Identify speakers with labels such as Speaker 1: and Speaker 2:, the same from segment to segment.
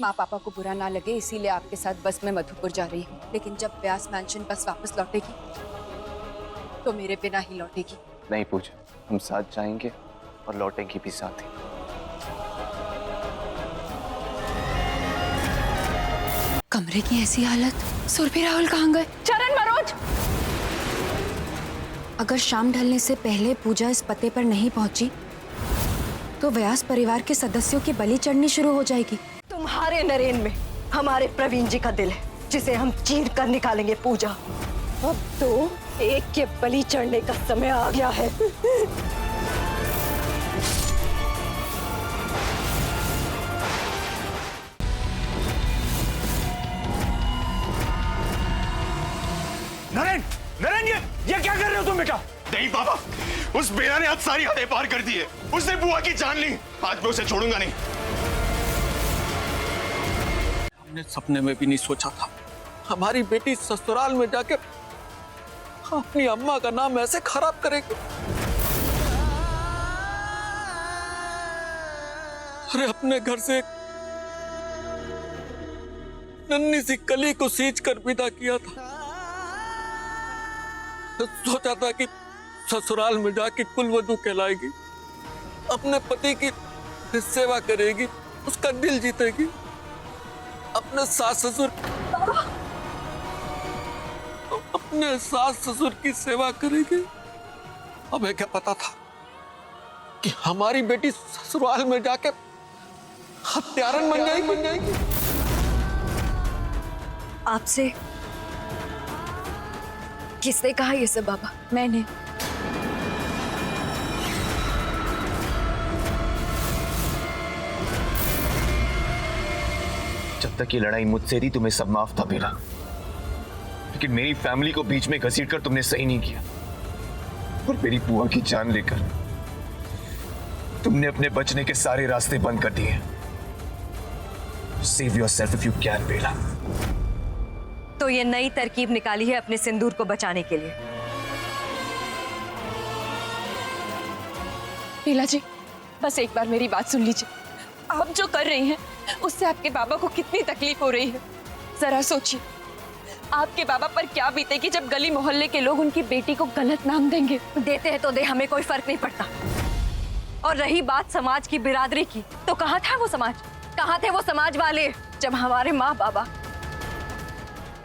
Speaker 1: माँ पापा को बुरा ना लगे इसीलिए आपके साथ बस में मधुपुर जा रही हूँ, लेकिन जब व्यास मैंशन बस वापस लौटेगी तो मेरे बिना ही लौटेगी।
Speaker 2: नहीं पूजा, हम साथ जाएंगे और लौटेंगे भी साथ ही।
Speaker 1: कमरे की ऐसी हालत, सुरभि राहुल कहाँ गए?
Speaker 3: चरण मनोज,
Speaker 1: अगर शाम ढलने से पहले पूजा इस पते पर नहीं पहुंची तो व्यास परिवार के सदस्यों की बलि चढ़नी शुरू हो जाएगी।
Speaker 3: तुम्हारे नरेन में हमारे प्रवीण जी का दिल है जिसे हम चीर कर निकालेंगे पूजा। अब तो एक के बलि चढ़ने का समय आ गया है।
Speaker 4: नरेन, नरेन, ये क्या कर रहे हो तुम बेटा?
Speaker 5: नहीं पापा, उस बेला ने आज सारी हदें पार कर दी है। उसने बुआ की जान ली, आज मैं उसे छोड़ूंगा नहीं।
Speaker 6: हमने सपने में भी नहीं सोचा था हमारी बेटी ससुराल में जाके अपनी अम्मा का नाम ऐसे खराब करेगी। अरे अपने घर से नन्ही सी कली को सींच कर विदा किया था। सोचा था कि ससुराल में जाके कुलवधू कहलाएगी, अपने पति की सेवा करेगी, उसका दिल जीतेगी, अपने सास ससुर की सेवा करेगी। हमें क्या पता था कि हमारी बेटी ससुराल में जाके हत्यारन बन जाएगी।
Speaker 3: आपसे किसने कहा ये सब बाबा?
Speaker 1: मैंने।
Speaker 2: जब तक ये लड़ाई मुझसे थी तुम्हें सब माफ था बेला, लेकिन मेरी फैमिली को बीच में घसीटकर तुमने सही नहीं किया और मेरी बुआ की जान लेकर तुमने अपने बचने के सारे रास्ते बंद कर दिए। Save yourself if you can Bella.
Speaker 3: तो ये नई तरकीब निकाली है अपने सिंदूर को बचाने के लिए।
Speaker 1: बेला जी, बस एक बार मेरी बात सुन लीजिए। आप जो कर रही हैं उससे आपके बाबा को कितनी तकलीफ हो रही है। जरा सोचिए आपके बाबा पर क्या बीतेगी जब गली मोहल्ले के लोग उनकी बेटी को गलत नाम देंगे।
Speaker 3: देते हैं तो दे, हमें कोई फर्क नहीं पड़ता। और रही बात समाज की, बिरादरी की, तो कहाँ था वो समाज? कहाँ थे वो समाज वाले जब हमारे माँ बाबा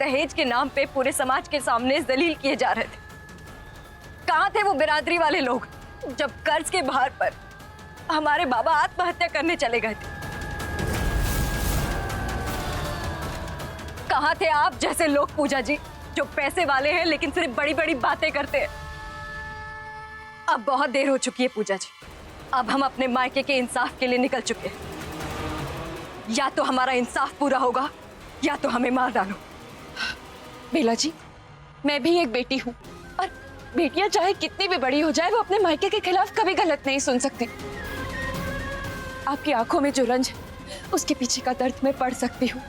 Speaker 3: दहेज के नाम पे पूरे समाज के सामने जलील किए जा रहे थे? कहाँ थे वो बिरादरी वाले लोग जब कर्ज के भार पर हमारे बाबा आत्महत्या करने चले गए थे? कहाँ थे आप जैसे लोग पूजा जी, जो पैसे वाले हैं लेकिन सिर्फ बड़ी बड़ी बातें करते हैं? अब बहुत देर हो चुकी है पूजा जी, अब हम अपने मायके के इंसाफ के लिए निकल चुके हैं। या तो हमारा इंसाफ पूरा होगा या तो हमें मार डालो।
Speaker 1: बेला जी, मैं भी एक बेटी हूँ और बेटियां चाहे कितनी भी बड़ी हो जाए वो अपने मायके के खिलाफ कभी गलत नहीं सुन सकती। आपकी आंखों में जो रंज है उसके पीछे का दर्द मैं पढ़ सकती हूँ,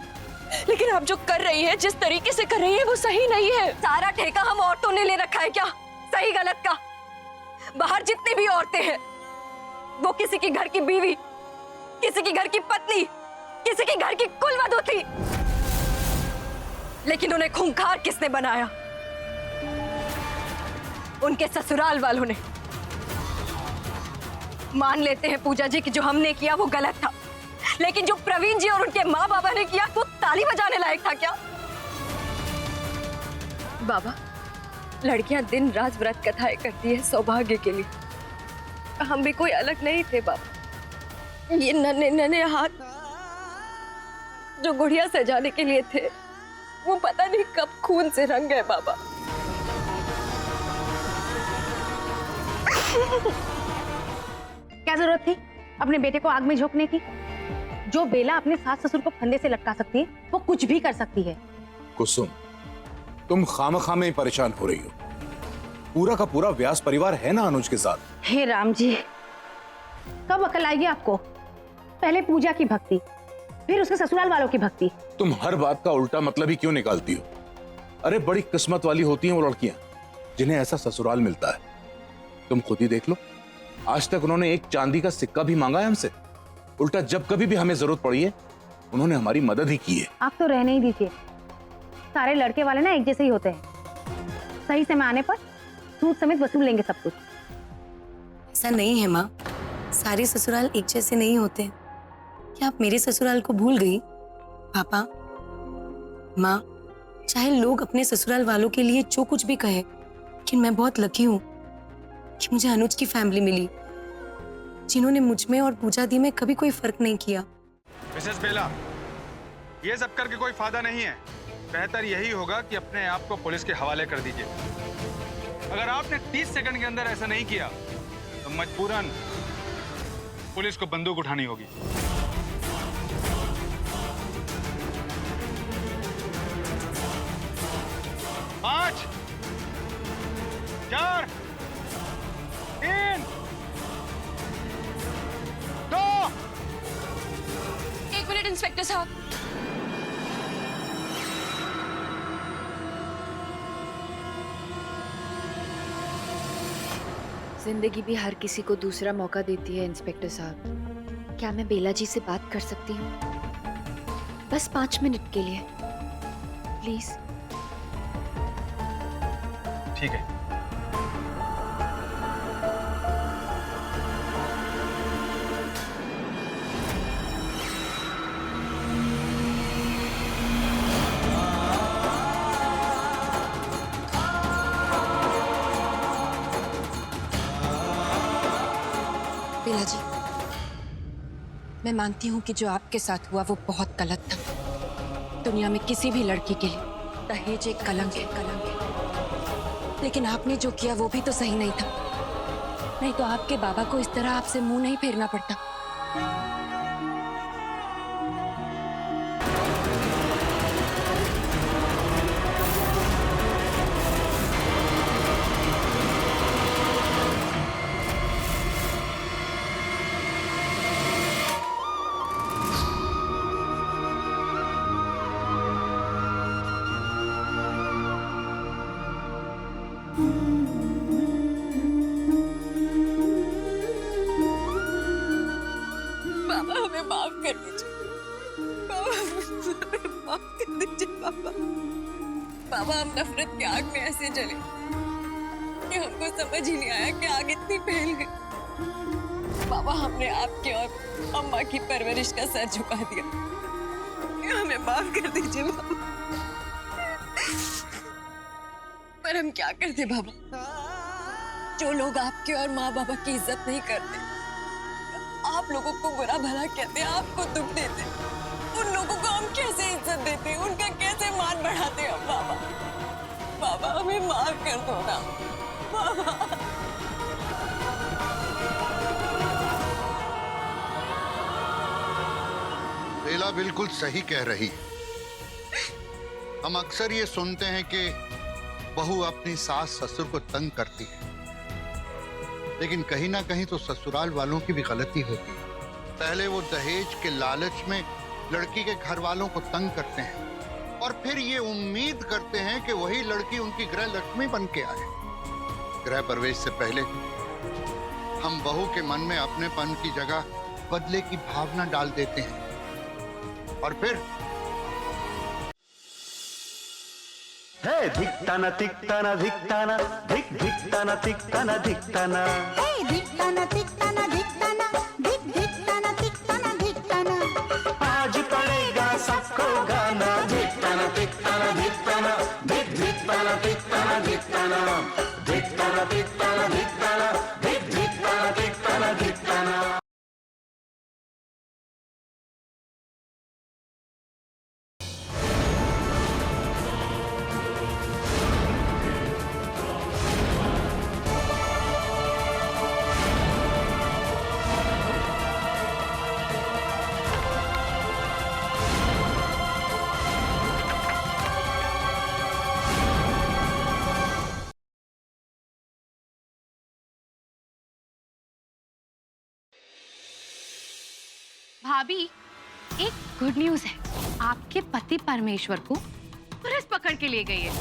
Speaker 1: लेकिन आप जो कर रही है, जिस तरीके से कर रही है वो सही नहीं है।
Speaker 3: सारा ठेका हम औरतों ने ले रखा है क्या सही गलत का? बाहर जितनी भी औरतें हैं वो किसी की घर की बीवी, किसी की घर की पत्नी, किसी की घर की कुलवधू थी, लेकिन उन्हें खूंखार किसने बनाया? उनके ससुराल वालों ने। मान लेते हैं पूजा जी कि जो हमने किया वो गलत था, लेकिन जो प्रवीण जी और उनके माँ बाबा ने किया वो ताली बजाने लायक था क्या? बाबा, लड़कियां दिन रात व्रत कथाएं करती है सौभाग्य के लिए, हम भी कोई अलग नहीं थे बाबा। ये नन्हे नन्हे हाथ जो गुड़िया सजाने के लिए थे वो पता नहीं कब खून से रंग गए बाबा।
Speaker 7: क्या जरूरत थी अपने बेटे को आग में झोंकने की? जो बेला अपने सास ससुर को फंदे से लटका सकती है वो कुछ भी कर सकती है।
Speaker 4: कुसुम, तुम खामखा में परेशान हो रही हो। पूरा का पूरा व्यास परिवार है ना अनुज के साथ।
Speaker 7: हे राम जी, कब अकल आएगी आपको? पहले पूजा की भक्ति, फिर उसके ससुराल वालों की भक्ति।
Speaker 4: तुम हर बात का उल्टा मतलब ही क्यों निकालती हो? अरे बड़ी किस्मत वाली होती हैं वो लड़कियां जिन्हें ऐसा ससुराल मिलता है। तुम खुद ही देख लो, आज तक उन्होंने एक चांदी का सिक्का भी मांगा है हमसे। उल्टा जब कभी भी हमें जरूरत पड़ी है उन्होंने हमारी मदद ही की है।
Speaker 7: आप तो रहने ही दीजिए, सारे लड़के वाले ना एक जैसे ही होते हैं, सही समय आने पर सूद समेत वसूल लेंगे सब कुछ।
Speaker 8: ऐसा नहीं है माँ, सारे ससुराल एक जैसे नहीं होते। क्या आप मेरे ससुराल को भूल गई? पापा, माँ, चाहे लोग अपने ससुराल वालों के लिए जो कुछ भी कहे, लेकिन मैं बहुत लकी हूँ कि मुझे अनुज की फैमिली मिली, जिन्होंने मुझ में और पूजा दी में कभी कोई फर्क नहीं किया।
Speaker 9: मिसेस बेला, ये सब करके कोई फायदा नहीं है। बेहतर यही होगा कि अपने आप को पुलिस के हवाले कर दीजिए। अगर आपने 30 सेकंड के अंदर ऐसा नहीं किया तो मजबूरन पुलिस को बंदूक उठानी होगी। पांच, 4, 3, 2।
Speaker 1: एक मिनट इंस्पेक्टर साहब। जिंदगी भी हर किसी को दूसरा मौका देती है इंस्पेक्टर साहब। क्या मैं बेला जी से बात कर सकती हूँ? बस 5 मिनट के लिए प्लीज।
Speaker 9: ठीक है।
Speaker 1: बेला जी, मैं मानती हूँ कि जो आपके साथ हुआ वो बहुत गलत था। दुनिया में किसी भी लड़की के लिए दहेज एक कलंक है। लेकिन आपने जो किया वो भी तो सही नहीं था। नहीं तो आपके बाबा को इस तरह आपसे मुंह नहीं फेरना पड़ता।
Speaker 3: बाबा हमें माफ कर दीजिए। बाबा हमें माफ कर दीजिए। बाबा हम नफरत की आग में ऐसे जले कि हमको समझ ही नहीं आया कि आग इतनी फैल गई। बाबा हमने आपके और अम्मा की परवरिश का सर झुका दिया। हमें माफ कर दीजिए बाबा। पर हम क्या करते बाबा? जो लोग आपके और माँ बाबा की इज्जत नहीं करते, आप लोगों को बुरा भला कहते, आपको दुख देते, उन लोगों को हम कैसे इज्जत देते, उनका कैसे मान बढ़ाते हम बाबा? बाबा हमें माफ कर दो ना बाबा।
Speaker 10: बेला बिल्कुल सही कह रही है। हम अक्सर ये सुनते हैं कि बहू अपनी सास ससुर को तंग करती है, लेकिन कहीं ना कहीं तो ससुराल वालों की भी गलती होती है। पहले वो दहेज के लालच में लड़की के घर वालों को तंग करते हैं और फिर ये उम्मीद करते हैं कि वही लड़की उनकी गृह लक्ष्मी बन के आए। गृह प्रवेश से पहले हम बहू के मन में अपनेपन की जगह बदले की भावना डाल देते हैं और फिर
Speaker 11: हे धिक्ताना तिक्ताना धिक्ताना धिक धिक्ताना तिक्ताना धिक्ताना,
Speaker 12: हे धिक्ताना तिक्ताना धिक्ताना धिक धिक्ताना तिक्ताना धिक्ताना।
Speaker 11: आज पड़ेगा सबको गाना। धिक्ताना तिक्ताना धिक्ताना धिक धिक्ताना तिक्ताना धिक्ताना, धिक्ताना तिक्ताना धिक्ताना धिक धिक्ताना तिक्ताना धिक्ताना।
Speaker 7: भाभी, एक गुड न्यूज है। आपके पति परमेश्वर को पुलिस पकड़ के ले गई है।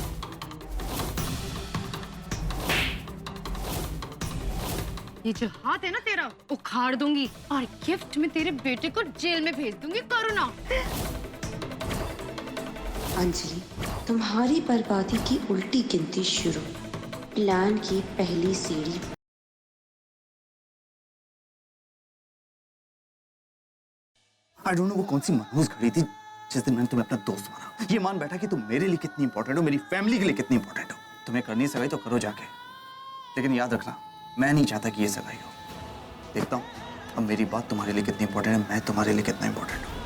Speaker 7: ये जो हाथ है ना तेरा उखाड़ दूंगी और गिफ्ट में तेरे बेटे को जेल में भेज दूंगी। करो ना।
Speaker 13: अंजलि, तुम्हारी बर्बादी की उल्टी गिनती शुरू। प्लान की पहली सीढ़ी।
Speaker 14: आई डोंट नो वो कौन सी मनहूस घड़ी थी जिस दिन मैंने तुम्हें अपना दोस्त माना। ये मान बैठा कि तुम मेरे लिए कितनी इंपॉर्टेंट हो, मेरी फैमिली के लिए कितनी इंपॉर्टेंट हो। तुम्हें करनी सगाई तो करो जाके, लेकिन याद रखना मैं नहीं चाहता कि ये सगाई हो। देखता हूँ अब मेरी बात तुम्हारे लिए कितनी इंपॉर्टेंट है, मैं तुम्हारे लिए कितना इंपॉर्टेंट हूँ।